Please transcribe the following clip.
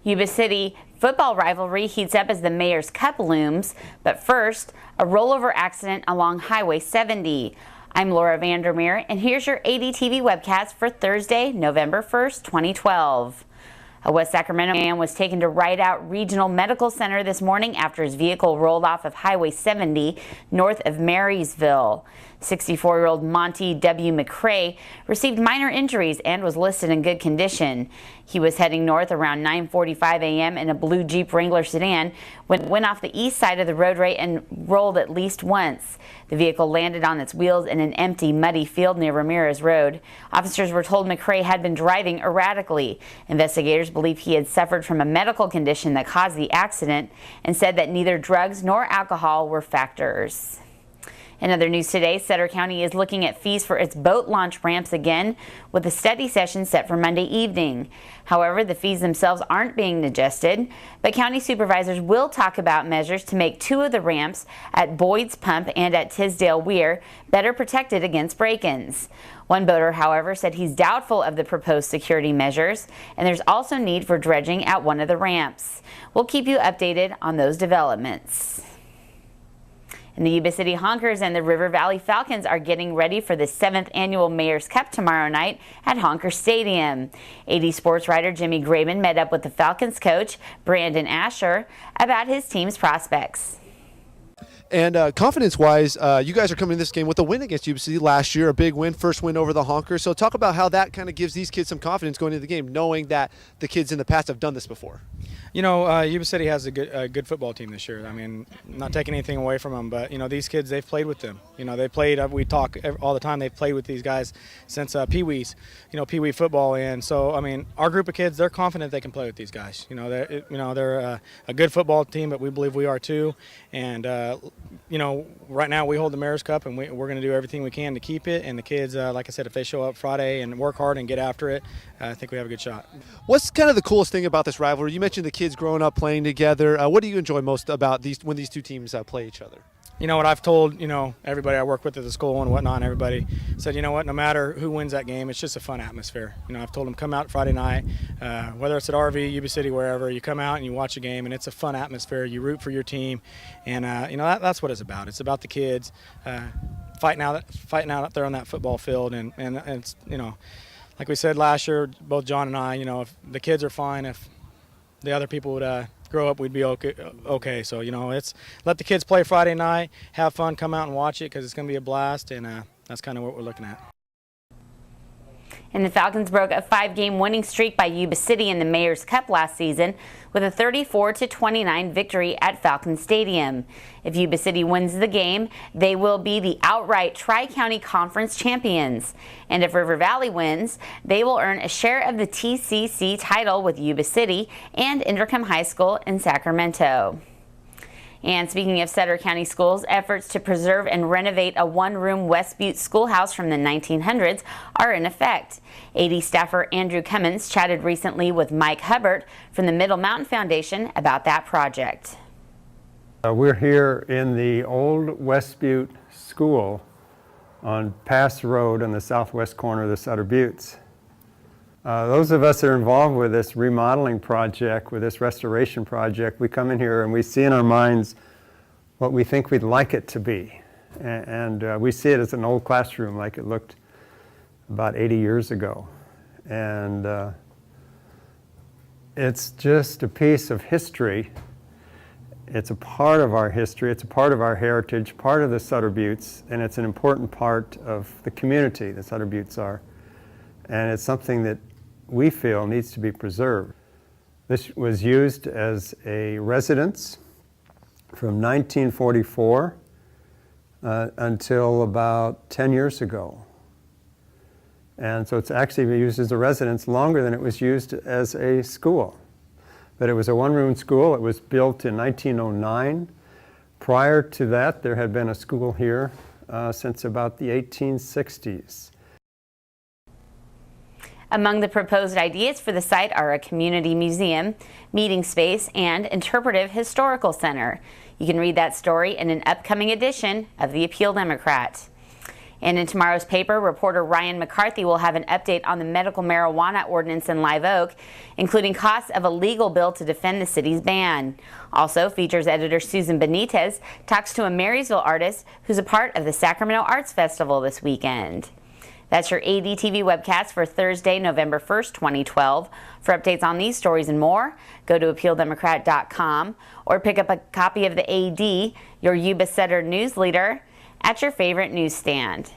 Yuba City football rivalry heats up as the Mayor's Cup looms, but first, a rollover accident along Highway 70. I'm Laura Vandermeer, and here's your ADTV Webcast for Thursday, November 1st, 2012. A West Sacramento man was taken to Rideout Regional Medical Center this morning after his vehicle rolled off of Highway 70 north of Marysville. 64-year-old Monty W. McCrae received minor injuries and was listed in good condition. He was heading north around 9:45 a.m. in a blue Jeep Wrangler sedan when it went off the east side of the roadway and rolled at least once. The vehicle landed on its wheels in an empty, muddy field near Ramirez Road. Officers were told McCrae had been driving erratically. Investigators believe he had suffered from a medical condition that caused the accident and said that neither drugs nor alcohol were factors. In other news today, Sutter County is looking at fees for its boat launch ramps again, with a study session set for Monday evening. However, the fees themselves aren't being adjusted, but county supervisors will talk about measures to make two of the ramps at Boyd's Pump and at Tisdale Weir better protected against break-ins. One boater, however, said he's doubtful of the proposed security measures, and there's also need for dredging at one of the ramps. We'll keep you updated on those developments. And the Yuba City Honkers and the River Valley Falcons are getting ready for the 7th annual Mayor's Cup tomorrow night at Honker Stadium. AD sports writer Jimmy Graben met up with the Falcons coach, Brandon Asher, about his team's prospects. And confidence-wise, you guys are coming to this game with a win against Yuba City last year, a big win, first win over the Honkers. So talk about how that kind of gives these kids some confidence going into the game, knowing that the kids in the past have done this before. You know, Yuba City has a good football team this year. I mean, not taking anything away from them, but, you know, these kids, they've played with them. You know, they played, we talk all the time, they've played with these guys since Pee-wees, Pee-wee football. And so, I mean, our group of kids, they're confident they can play with these guys. They're a good football team, but we believe we are too. And, right now we hold the Mayor's Cup, and we're going to do everything we can to keep it. And the kids, like I said, if they show up Friday and work hard and get after it, I think we have a good shot. What's kind of the coolest thing about this rivalry? You mentioned the kids growing up playing together. What do you enjoy most about when these two teams play each other? You know what I've told, everybody I work with at the school and whatnot, and everybody said, you know what, no matter who wins that game, it's just a fun atmosphere. I've told them come out Friday night, whether it's at RV, Yuba City, wherever, you come out and you watch a game, and it's a fun atmosphere. You root for your team, and that's what it's about. It's about the kids fighting out up there on that football field, and it's, like we said last year, both John and I, if the kids are fine, if the other people would grow up, we'd be okay. So, it's let the kids play Friday night, have fun, come out and watch it because it's going to be a blast, and that's kind of what we're looking at. And the Falcons broke a 5-game winning streak by Yuba City in the Mayor's Cup last season with a 34-29 victory at Falcon Stadium. If Yuba City wins the game, they will be the outright Tri-County Conference champions. And if River Valley wins, they will earn a share of the TCC title with Yuba City and Intercom High School in Sacramento. And speaking of Sutter County Schools, efforts to preserve and renovate a one-room West Butte schoolhouse from the 1900s are in effect. AD staffer Andrew Cummins chatted recently with Mike Hubbard from the Middle Mountain Foundation about that project. We're here in the old West Butte School on Pass Road on the southwest corner of the Sutter Buttes. Those of us that are involved with this remodeling project, with this restoration project, we come in here and we see in our minds what we think we'd like it to be. And we see it as an old classroom like it looked about 80 years ago. And it's just a piece of history. It's a part of our history, it's a part of our heritage, part of the Sutter Buttes, and it's an important part of the community the Sutter Buttes are. And it's something that we feel needs to be preserved. This was used as a residence from 1944 until about 10 years ago. And so it's actually been used as a residence longer than it was used as a school. But it was a one-room school. It was built in 1909. Prior to that, there had been a school here since about the 1860s. Among the proposed ideas for the site are a community museum, meeting space, and interpretive historical center. You can read that story in an upcoming edition of the Appeal Democrat. And in tomorrow's paper, reporter Ryan McCarthy will have an update on the medical marijuana ordinance in Live Oak, including costs of a legal bill to defend the city's ban. Also, features editor Susan Benitez talks to a Marysville artist who's a part of the Sacramento Arts Festival this weekend. That's your ADTV Webcast for Thursday, November 1st, 2012. For updates on these stories and more, go to AppealDemocrat.com or pick up a copy of the AD, your Yuba Sutter news leader, at your favorite newsstand.